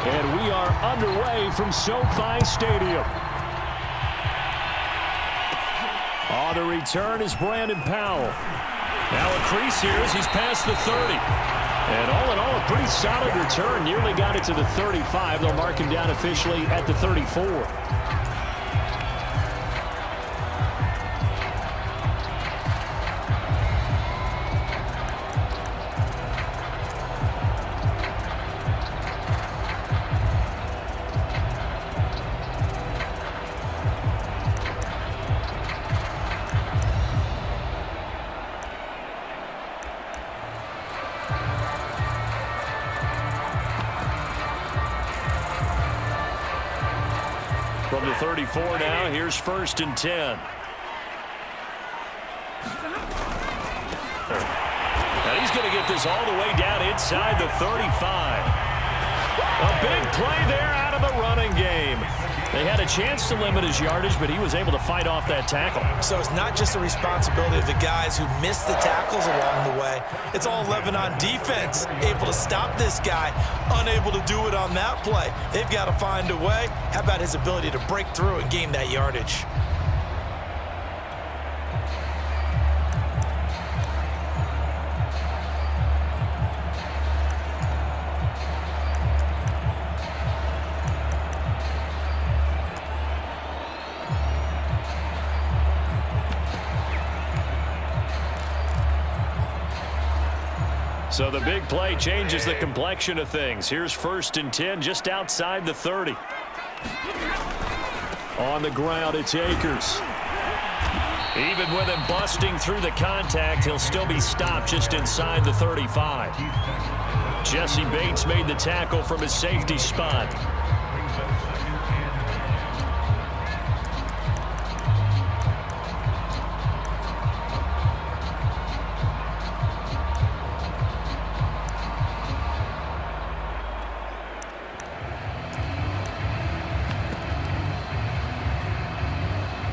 And we are underway from SoFi Stadium. On the return is Brandon Powell. Now a crease here as he's past the 30. And all in all, a pretty solid return. Nearly got it to the 35. They'll mark him down officially at the 34. From the 34 now, here's 1st and 10. Now he's going to get this all the way down inside the 35. A big play there out of the running game. They had a chance to limit his yardage, but he was able to fight off that tackle. So it's not just the responsibility of the guys who missed the tackles along the way. It's all 11 on defense, able to stop this guy, unable to do it on that play. They've got to find a way. How about his ability to break through and gain that yardage? So the big play changes the complexion of things. Here's 1st and 10 just outside the 30. On the ground, it's Akers. Even with him busting through the contact, he'll still be stopped just inside the 35. Jesse Bates made the tackle from his safety spot.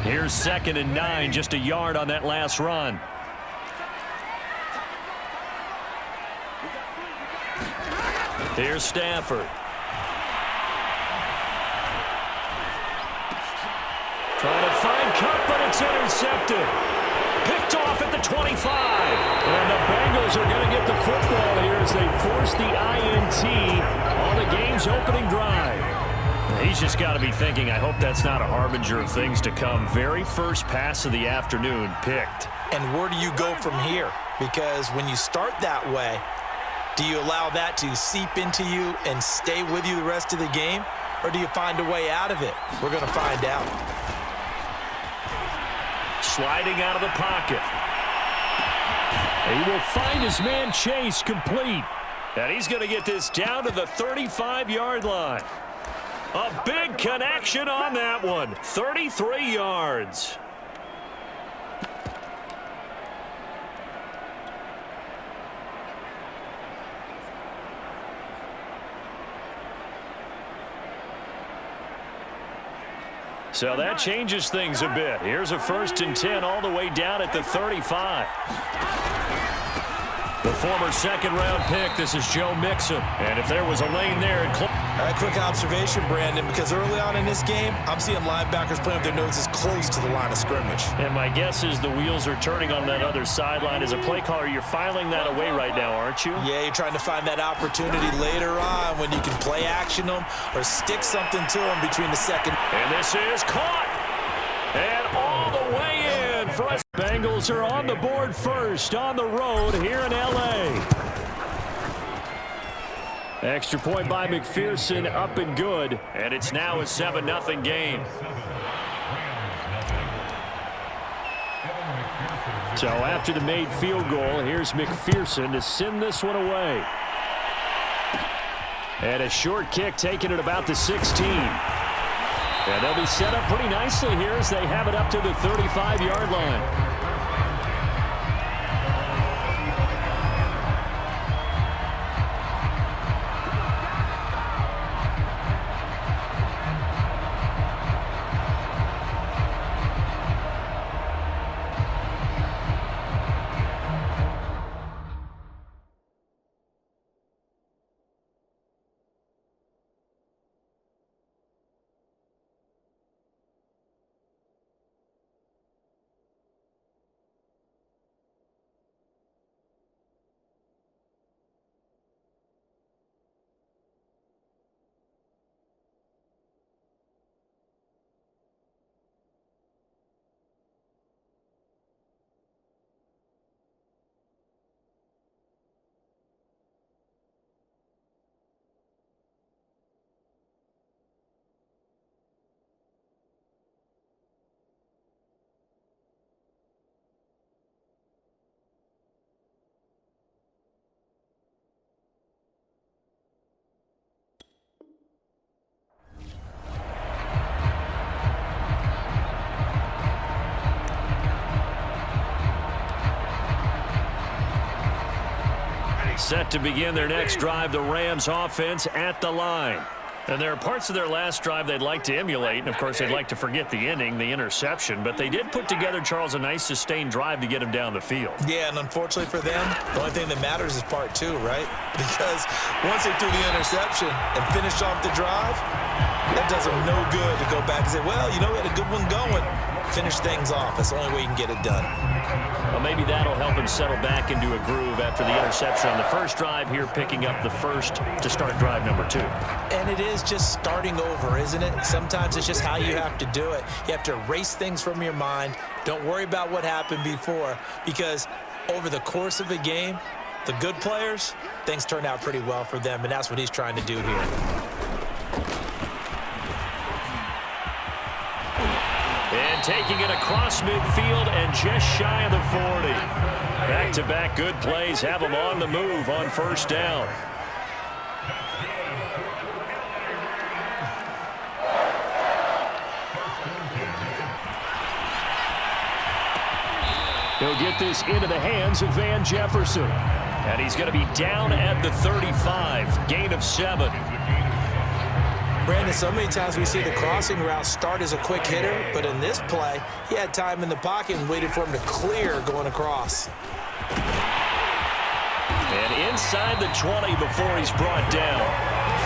Here's 2nd and 9, just a yard on that last run. Here's Stafford. Trying to find Cup, but it's intercepted. Picked off at the 25. And the Bengals are going to get the football here as they force the INT on the game's opening drive. He's just got to be thinking, I hope that's not a harbinger of things to come. Very first pass of the afternoon picked. And where do you go from here? Because when you start that way, do you allow that to seep into you and stay with you the rest of the game? Or do you find a way out of it? We're going to find out. Sliding out of the pocket. He will find his man Chase complete. And he's going to get this down to the 35-yard line. A big connection on that one. 33 yards. So that changes things a bit. Here's a 1st and 10 all the way down at the 35. The former 2nd-round pick, this is Joe Mixon. And if there was a lane there... quick observation, Brandon, because early on in this game, I'm seeing linebackers playing with their noses close to the line of scrimmage. And my guess is the wheels are turning on that other sideline. As a play caller, you're filing that away right now, aren't you? Yeah, you're trying to find that opportunity later on when you can play action them or stick something to them between the second. And this is caught. And all the way in for us. Bengals are on the board first on the road here in L.A. Extra point by McPherson, up and good. And it's now a 7-0 game. So after the made field goal, here's McPherson to send this one away. And a short kick taken at about the 16. And they'll be set up pretty nicely here as they have it up to the 35-yard line. Set to begin their next drive, the Rams offense at the line. And there are parts of their last drive they'd like to emulate, and of course they'd like to forget the ending, the interception, but they did put together, Charles, a nice sustained drive to get him down the field. Yeah, and unfortunately for them, the only thing that matters is part two, right? Because once they threw the interception and finished off the drive, that does them no good to go back and say, well, you know, we had a good one going. Finish things off. That's the only way you can get it done. Well, maybe that'll help him settle back into a groove after the interception on the first drive here, picking up the first to start drive number 2. And it is just starting over, isn't it? Sometimes it's just how you have to do it. You have to erase things from your mind. Don't worry about what happened before, because over the course of a game, the good players, things turn out pretty well for them, and that's what he's trying to do here. And taking it across midfield and just shy of the 40. Back-to-back good plays have them on the move on first down. He'll get this into the hands of Van Jefferson. And he's going to be down at the 35. Gain of 7. Brandon, so many times we see the crossing route start as a quick hitter, but in this play, he had time in the pocket and waited for him to clear going across. And inside the 20 before he's brought down.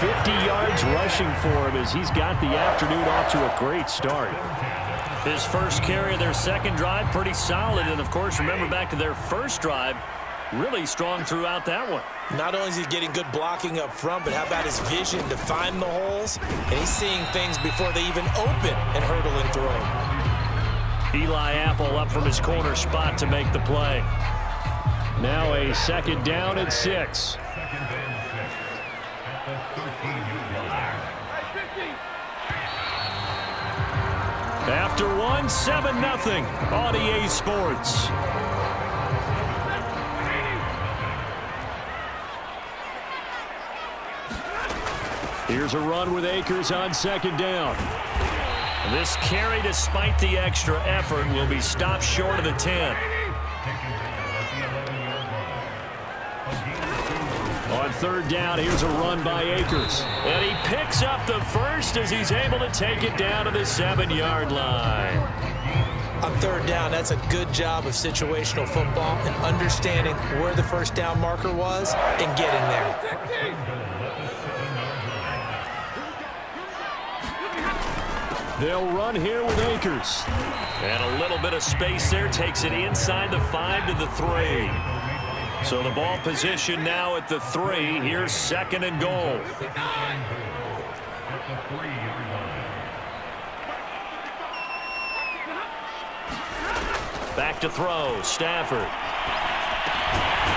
50 yards rushing for him as he's got the afternoon off to a great start. His first carry of their second drive, pretty solid. And, of course, remember back to their first drive, really strong throughout that one. Not only is he getting good blocking up front, but how about his vision to find the holes? And he's seeing things before they even open and hurdling through them. Eli Apple up from his corner spot to make the play. Now a second down at 6. After one, 7-0 on EA Sports. Here's a run with Akers on second down. This carry, despite the extra effort, will be stopped short of the 10. On third down, here's a run by Akers. And he picks up the first as he's able to take it down to the 7-yard line. On third down, that's a good job of situational football and understanding where the first down marker was and getting there. They'll run here with Akers. And a little bit of space there takes it inside the 5 to the 3. So the ball position now at the 3. Here's second and goal. Back to throw. Stafford.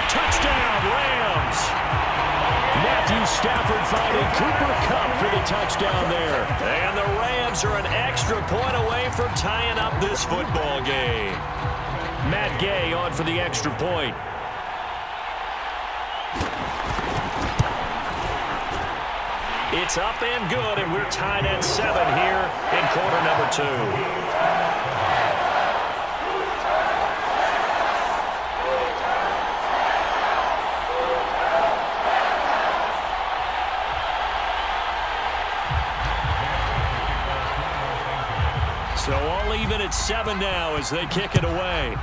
Touchdown, Rams. Matthew Stafford finding Cooper Kupp for the touchdown there. And the Rams are an extra point away from tying up this football game. Matt Gay on for the extra point. It's up and good, and we're tied at 7 here in quarter number 2. So all even at 7 now as they kick it away.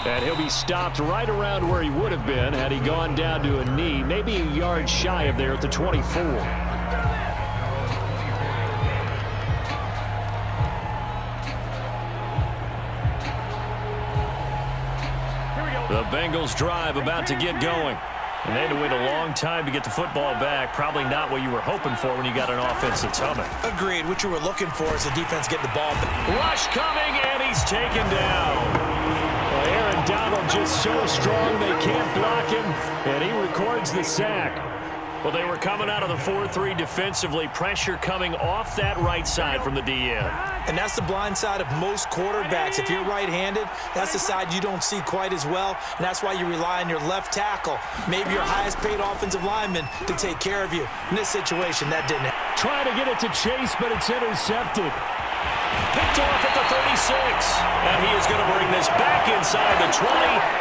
And he'll be stopped right around where he would have been had he gone down to a knee, maybe a yard shy of there at the 24. The Bengals drive about to get going. And they had to wait a long time to get the football back. Probably not what you were hoping for when you got an offense that's humming. Agreed. What you were looking for is the defense getting the ball back. Rush coming, and he's taken down. Well, Aaron Donald just so strong they can't block him, and he records the sack. Well, they were coming out of the 4-3 defensively. Pressure coming off that right side from the DN. And that's the blind side of most quarterbacks. If you're right-handed, that's the side you don't see quite as well, and that's why you rely on your left tackle, maybe your highest-paid offensive lineman, to take care of you. In this situation, that didn't happen. Trying to get it to Chase, but it's intercepted. Picked picked off at the 36. And he is going to bring this back inside the 20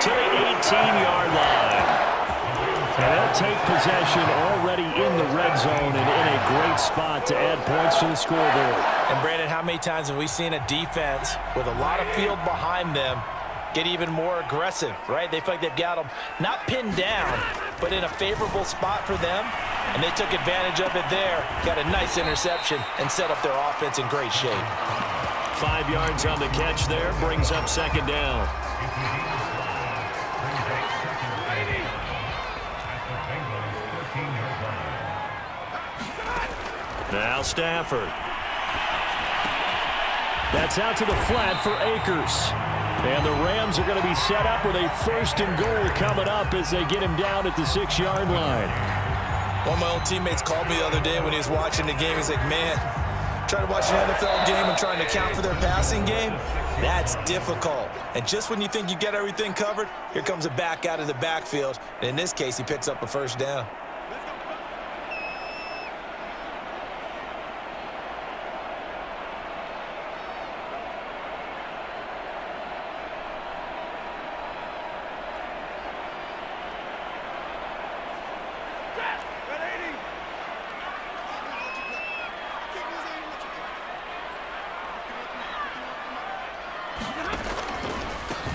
to the 18-yard line. And they'll take possession already in the red zone and in a great spot to add points to the scoreboard. And Brandon, how many times have we seen a defense with a lot of field behind them get even more aggressive, right? They feel like they've got them not pinned down, but in a favorable spot for them, and they took advantage of it there, got a nice interception, and set up their offense in great shape. 5 yards on the catch there, brings up second down. Now Stafford. That's out to the flat for Akers. And the Rams are going to be set up with a 1st and goal coming up as they get him down at the 6-yard line. One of my old teammates called me the other day when he was watching the game. He's like, man, trying to watch an NFL game and trying to account for their passing game, that's difficult. And just when you think you get everything covered, here comes a back out of the backfield. And in this case, he picks up a 1st down.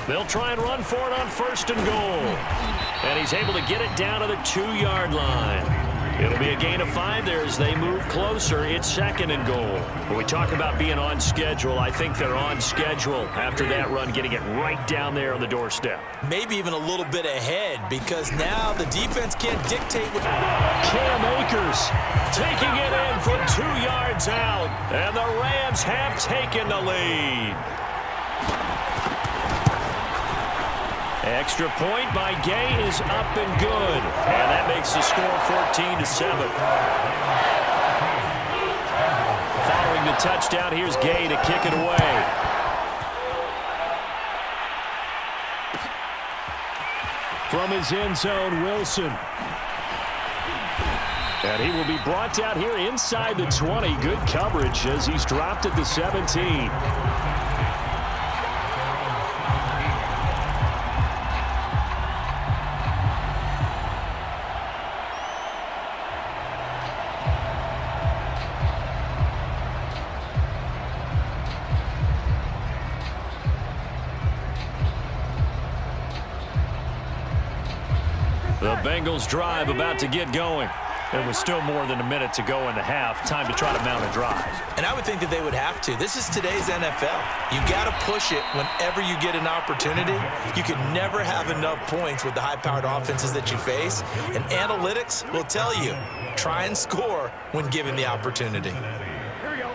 They'll try and run for it on 1st and goal. And he's able to get it down to the 2-yard line. It'll be a gain of 5 there as they move closer. It's 2nd and goal. When we talk about being on schedule, I think they're on schedule after that run, getting it right down there on the doorstep. Maybe even a little bit ahead because now the defense can't dictate what... Cam Akers taking it in from 2 yards out. And the Rams have taken the lead. Extra point by Gay is up and good. And that makes the score 14-7. Following the touchdown, here's Gay to kick it away. From his end zone, Wilson. And he will be brought down here inside the 20. Good coverage as he's dropped at the 17. The Bengals drive about to get going. There was still more than a minute to go in the half. Time to try to mount a drive. And I would think that they would have to. This is today's NFL. You got to push it whenever you get an opportunity. You can never have enough points with the high-powered offenses that you face. And analytics will tell you, try and score when given the opportunity. Here we go.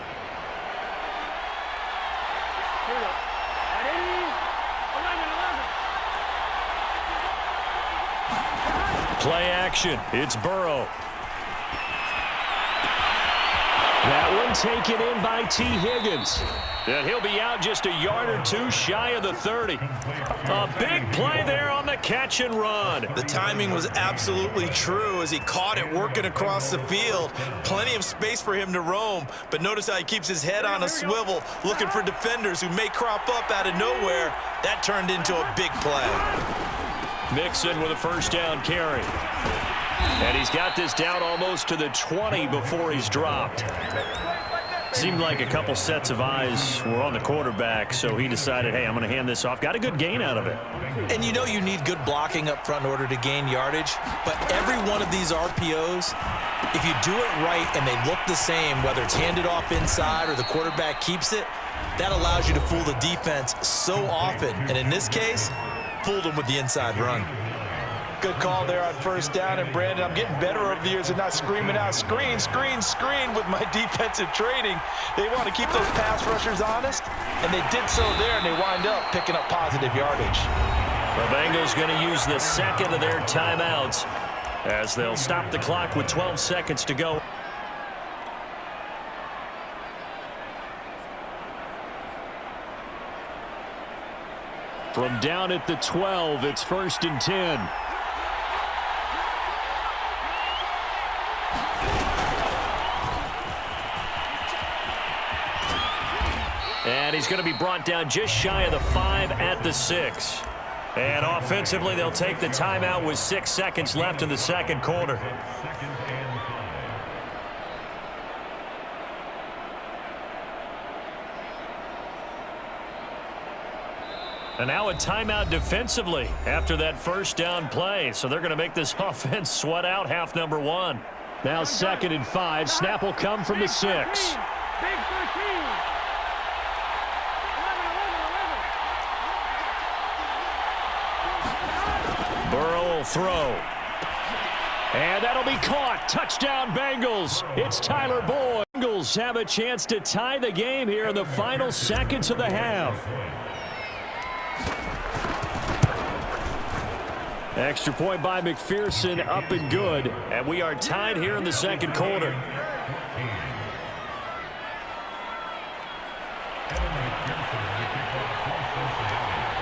Play action. It's Burrow. That one taken in by T. Higgins. And he'll be out just a yard or two shy of the 30. A big play there on the catch and run. The timing was absolutely true as he caught it working across the field. Plenty of space for him to roam, but notice how he keeps his head on a swivel, looking for defenders who may crop up out of nowhere. That turned into a big play. Mixon with a 1st down carry. And he's got this down almost to the 20 before he's dropped. Seemed like a couple sets of eyes were on the quarterback, so he decided, hey, I'm going to hand this off. Got a good gain out of it. And you know you need good blocking up front in order to gain yardage, but every one of these RPOs, if you do it right and they look the same, whether it's handed off inside or the quarterback keeps it, that allows you to fool the defense so often. And in this case, fooled him with the inside run. Good call there on 1st down, and Brandon, I'm getting better over the years and not screaming out, screen, screen, screen with my defensive training. They want to keep those pass rushers honest, and they did so there, and they wind up picking up positive yardage. The Bengals going to use the 2nd of their timeouts as they'll stop the clock with 12 seconds to go. From down at the 12, it's 1st and 10. And he's going to be brought down just shy of the 5 at the 6. And offensively, they'll take the timeout with 6 seconds left in the second quarter. And now a timeout defensively after that first down play. So they're going to make this offense sweat out half number 1. Now 2nd and 5. Snap will come from the 6. Burrow will throw. And that'll be caught. Touchdown, Bengals. It's Tyler Boyd. Bengals have a chance to tie the game here in the final seconds of the half. Extra point by McPherson, up and good. And we are tied here in the second quarter.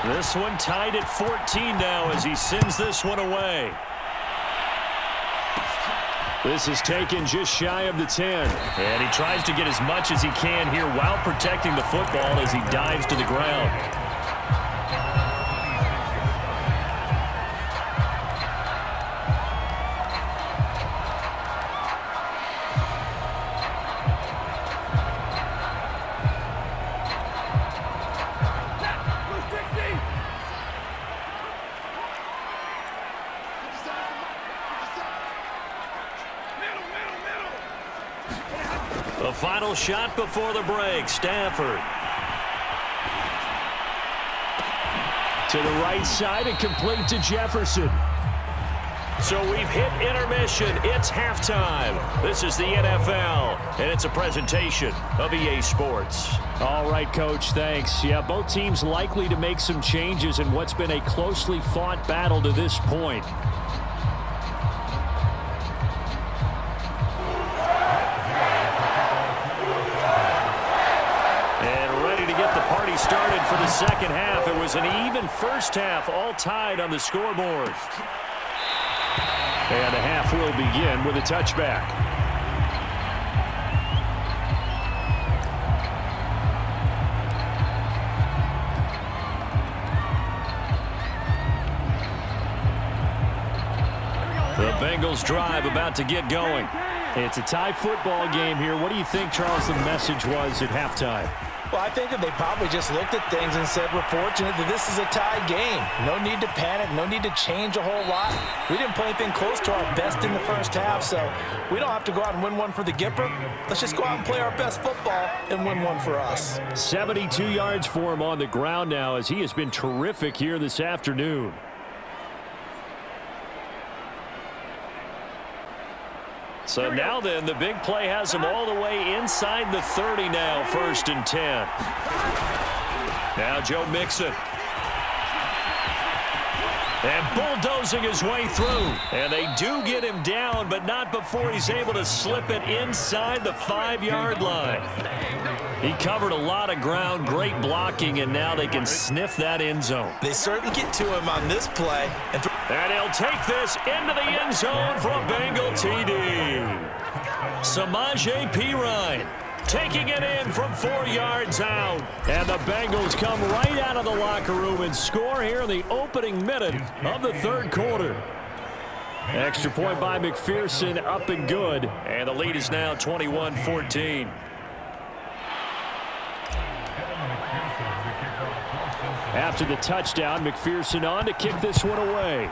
This one tied at 14 now as he sends this one away. This is taken just shy of the 10. And he tries to get as much as he can here while protecting the football as he dives to the ground. The final shot before the break. Stafford. To the right side and complete to Jefferson. So we've hit intermission. It's halftime. This is the NFL, and it's a presentation of EA Sports. All right, Coach, thanks. Yeah, both teams likely to make some changes in what's been a closely fought battle to this point. Started for the second half. It was an even first half, all tied on the scoreboard. And the half will begin with a touchback. The Bengals drive about to get going. It's a tie football game here. What do you think, Charles, the message was at halftime? Well, I think that they probably just looked at things and said, we're fortunate that this is a tie game. No need to panic, no need to change a whole lot. We didn't play anything close to our best in the first half, so we don't have to go out and win one for the Gipper. Let's just go out and play our best football and win one for us. 72 yards for him on the ground now as he has been terrific here this afternoon. So now then, the big play has him all the way inside the 30 now, 1st and 10. Now Joe Mixon. And bulldozing his way through. And they do get him down, but not before he's able to slip it inside the 5-yard line. He covered a lot of ground, great blocking, and now they can sniff that end zone. They certainly get to him on this play. And he'll take this into the end zone for a Bengal TD. Samaje Perine taking it in from 4 yards out. And the Bengals come right out of the locker room and score here in the opening minute of the third quarter. Extra point by McPherson, up and good. And the lead is now 21-14. After the touchdown, McPherson on to kick this one away.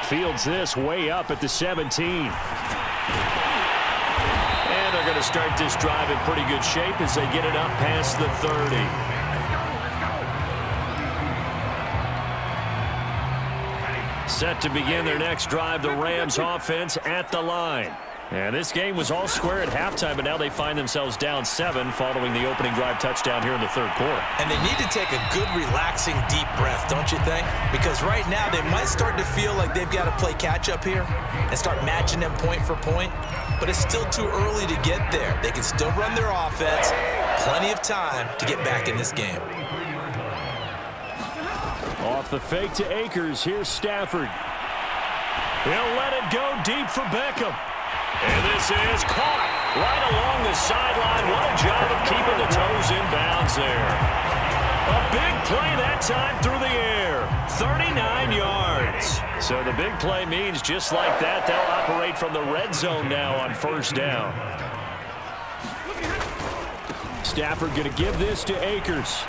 Fields this way up at the 17. And they're going to start this drive in pretty good shape as they get it up past the 30. Set to begin their next drive, the Rams offense at the line. And this game was all square at halftime, but now they find themselves down 7 following the opening drive touchdown here in the third quarter. And they need to take a good, relaxing, deep breath, don't you think? Because right now they might start to feel like they've got to play catch-up here and start matching them point for point. But it's still too early to get there. They can still run their offense. Plenty of time to get back in this game. Off the fake to Akers, here's Stafford. He'll let it go deep for Beckham. And this is caught. Right along the sideline. What a job of keeping the toes in bounds there. A big play that time through the air. 39 yards. So the big play means just like that, they'll operate from the red zone now on first down. Stafford going to give this to Akers.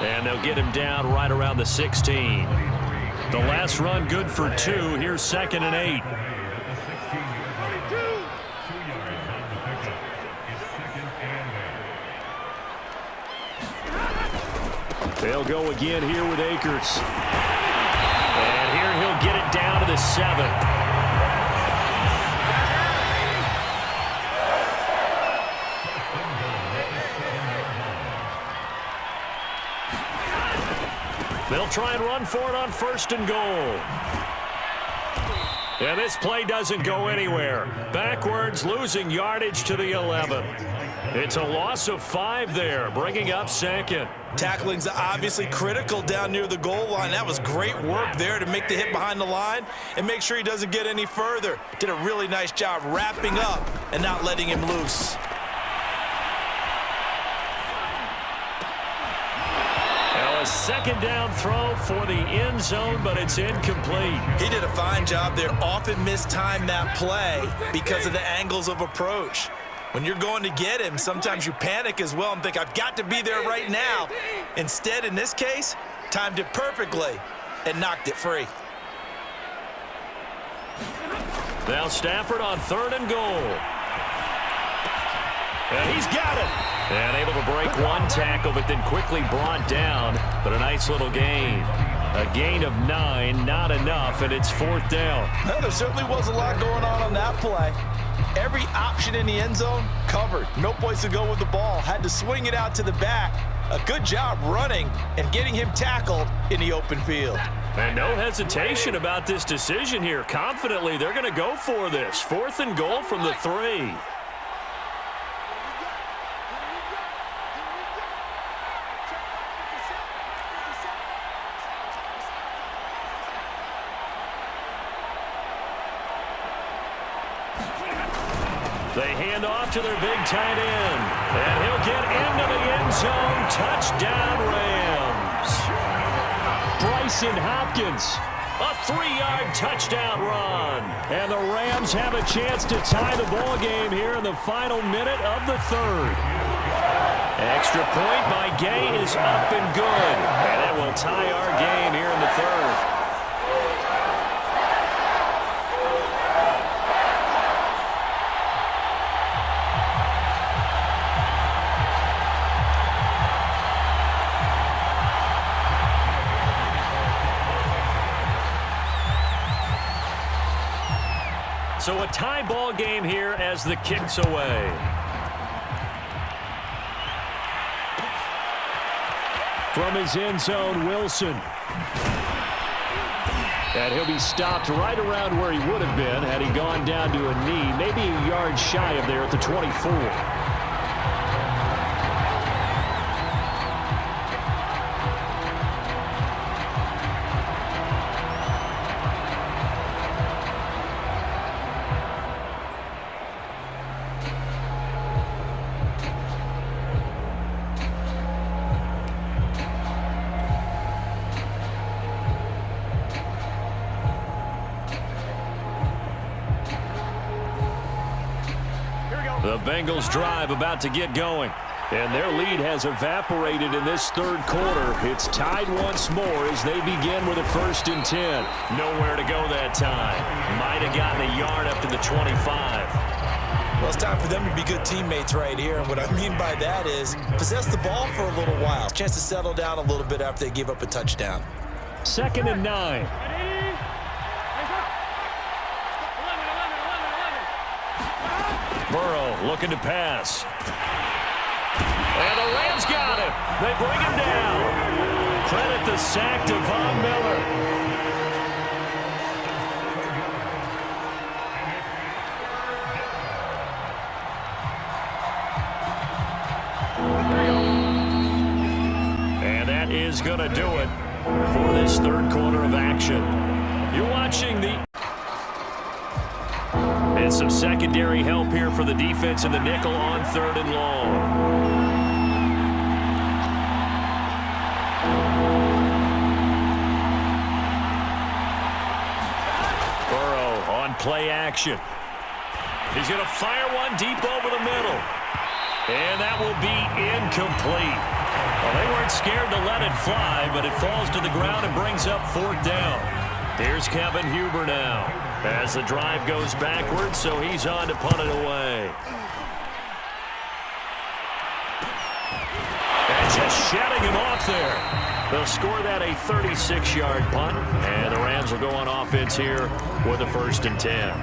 And they'll get him down right around the 16. The last run good for 2. Here's 2nd and 8. They'll go again here with Akers. And here he'll get it down to the 7. They'll try and run for it on 1st and goal. And this play doesn't go anywhere. Backwards, losing yardage to the 11. It's a loss of 5 there, bringing up 2nd. Tackling's obviously critical down near the goal line. That was great work there to make the hit behind the line and make sure he doesn't get any further. Did a really nice job wrapping up and not letting him loose. Now a 2nd down throw for the end zone, but it's incomplete. He did a fine job there. Often mistimed that play because of the angles of approach. When you're going to get him, sometimes you panic as well and think, I've got to be there right now. Instead, in this case, timed it perfectly and knocked it free. Now Stafford on 3rd and goal. And he's got it. And able to break one tackle, but then quickly brought down. But a nice little gain. A gain of 9, not enough, and it's 4th down. Well, there certainly was a lot going on that play. Every option in the end zone covered. No place to go with the ball. Had to swing it out to the back. A good job running and getting him tackled in the open field. And no hesitation about this decision here. Confidently, they're going to go for this. 4th and goal from the 3. They hand off to their big tight end. And he'll get into the end zone. Touchdown, Rams. Bryson Hopkins. A 3-yard touchdown run. And the Rams have a chance to tie the ball game here in the final minute of the 3rd. Extra point by Gay is up and good. And it will tie our game here in the 3rd. So a tie ball game here as the kick's away. From his end zone, Wilson. And he'll be stopped right around where he would have been had he gone down to a knee, maybe a yard shy of there at the 24. The Bengals drive about to get going. And their lead has evaporated in this 3rd quarter. It's tied once more as they begin with a 1st and 10. Nowhere to go that time. Might have gotten a yard up to the 25. Well, it's time for them to be good teammates right here. And what I mean by that is possess the ball for a little while. Chance to settle down a little bit after they give up a touchdown. 2nd and 9. Burrow looking to pass. And the Rams got him. They bring him down. Credit the sack to Von Miller. And that is going to do it for this 3rd quarter of action. You're watching the... And some secondary help here for the defense in the nickel on 3rd and long. Play action. He's going to fire one deep over the middle. And that will be incomplete. Well, they weren't scared to let it fly, but it falls to the ground and brings up 4th down. Here's Kevin Huber now as the drive goes backwards, so he's on to punt it away. And just shutting him off there. They'll score that a 36-yard punt, and the Rams will go on offense here with a 1st and 10.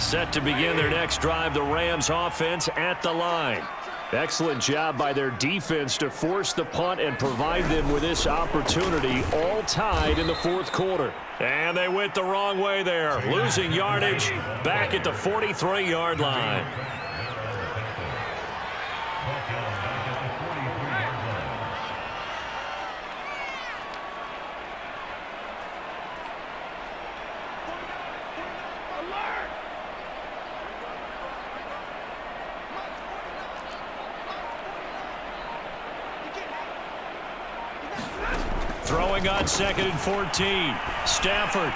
Set to begin their next drive, the Rams offense at the line. Excellent job by their defense to force the punt and provide them with this opportunity, all tied in the 4th quarter. And they went the wrong way there, losing yardage back at the 43-yard line. Throwing on 2nd and 14. Stafford.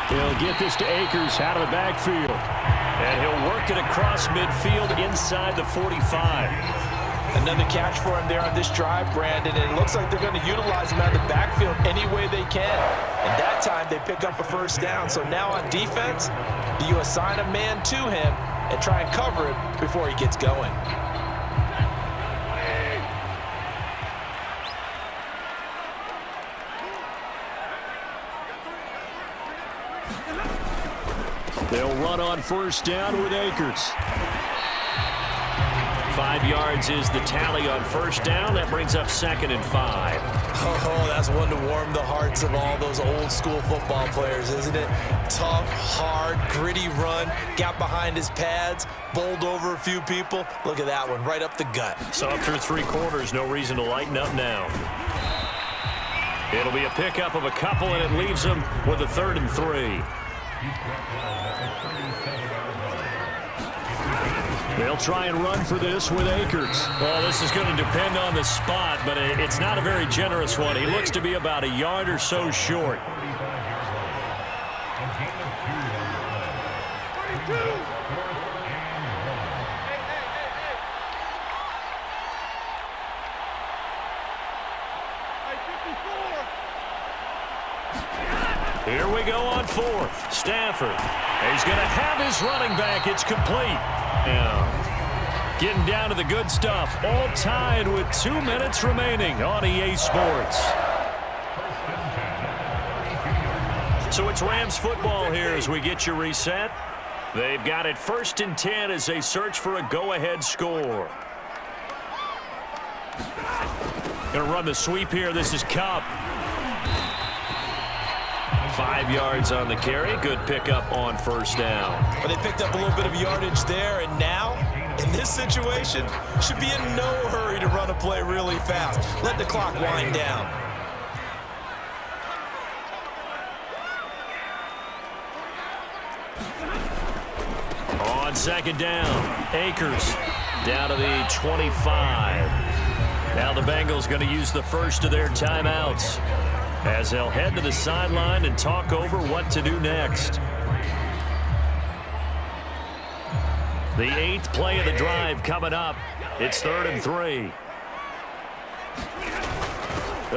He'll get this to Akers out of the backfield. And he'll work it across midfield inside the 45. Another catch for him there on this drive, Brandon. And it looks like they're going to utilize him out of the backfield any way they can. And that time they pick up a 1st down. So now on defense, do you assign a man to him and try and cover it before he gets going? They'll run on 1st down with Akers. 5 yards is the tally on 1st down. That brings up 2nd and 5. Oh, that's one to warm the hearts of all those old school football players, isn't it? Tough, hard, gritty run. Got behind his pads, bowled over a few people. Look at that one, right up the gut. So after 3 quarters, no reason to lighten up now. It'll be a pickup of a couple, and it leaves them with a 3rd and 3. They'll try and run for this with Akers. Well, this is going to depend on the spot, but it's not a very generous one. He looks to be about a yard or so short. Here we go on 4th. Stafford. He's going to have his running back. It's complete. Now, getting down to the good stuff. All tied with 2 minutes remaining on EA Sports. So it's Rams football here as we get you reset. They've got it 1st and 10 as they search for a go-ahead score. Going to run the sweep here. This is Cup. 5 yards on the carry. Good pickup on 1st down. Well, they picked up a little bit of yardage there, and now, in this situation, should be in no hurry to run a play really fast. Let the clock wind down. On 2nd down, Akers down to the 25. Now the Bengals going to use the first of their timeouts as they'll head to the sideline and talk over what to do next. The 8th play of the drive coming up. It's 3rd and 3.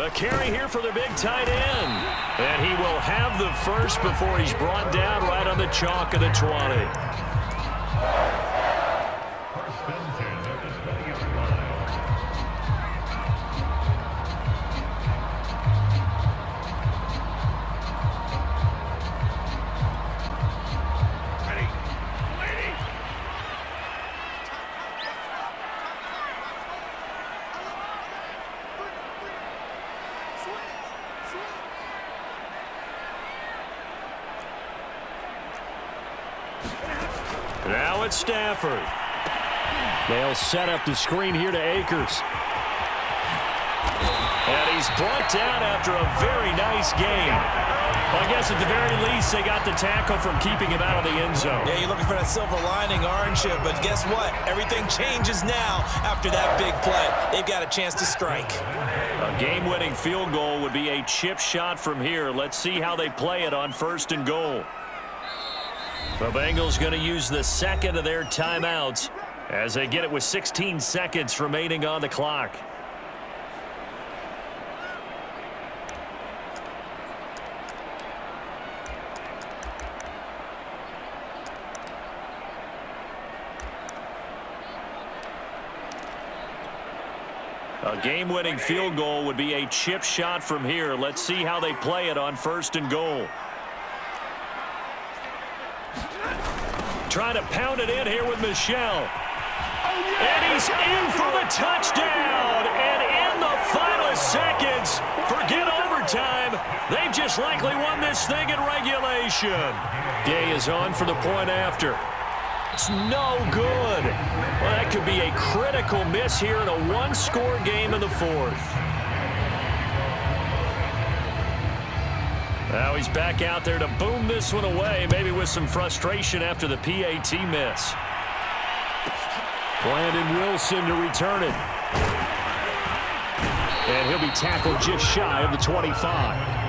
A carry here for the big tight end. And he will have the first before he's brought down right on the chalk of the 20. Now it's Stafford. They'll set up the screen here to Akers. And he's he's brought down after a very nice game. Well, I guess at the very least, they got the tackle from keeping him out of the end zone. Yeah, you're looking for that silver lining, aren't you? But guess what? Everything changes now after that big play. They've got a chance to strike. A game-winning field goal would be a chip shot from here. Let's see how they play it on 1st and goal. The Bengals going to use the second of their timeouts as they get it with 16 seconds remaining on the clock. A game-winning field goal would be a chip shot from here. Let's see how they play it on 1st and goal. Trying to pound it in here with Michel. And he's in for the touchdown. And in the final seconds, forget overtime. They've just likely won this thing in regulation. Gay is on for the point after. It's no good. Well, that could be a critical miss here in a one-score game in the 4th. Now he's back out there to boom this one away, maybe with some frustration after the PAT miss. Brandon Wilson to return it. And he'll be tackled just shy of the 25.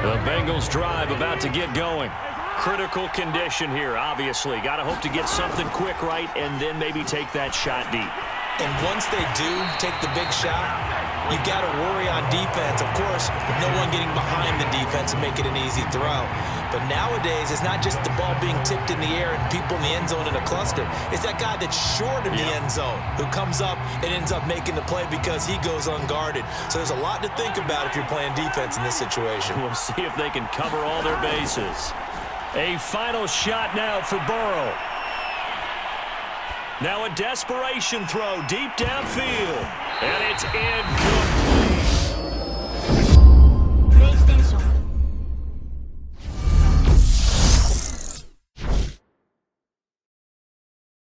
The Bengals drive about to get going. Critical condition here, obviously. Got to hope to get something quick right and then maybe take that shot deep. And once they do take the big shot, you got to worry on defense. Of course, no one getting behind the defense and make it an easy throw. But nowadays, it's not just the ball being tipped in the air and people in the end zone in a cluster. It's that guy that's short of the end zone who comes up and ends up making the play because he goes unguarded. So there's a lot to think about if you're playing defense in this situation. We'll see if they can cover all their bases. A final shot now for Burrow. Now a desperation throw deep downfield. And it's incomplete.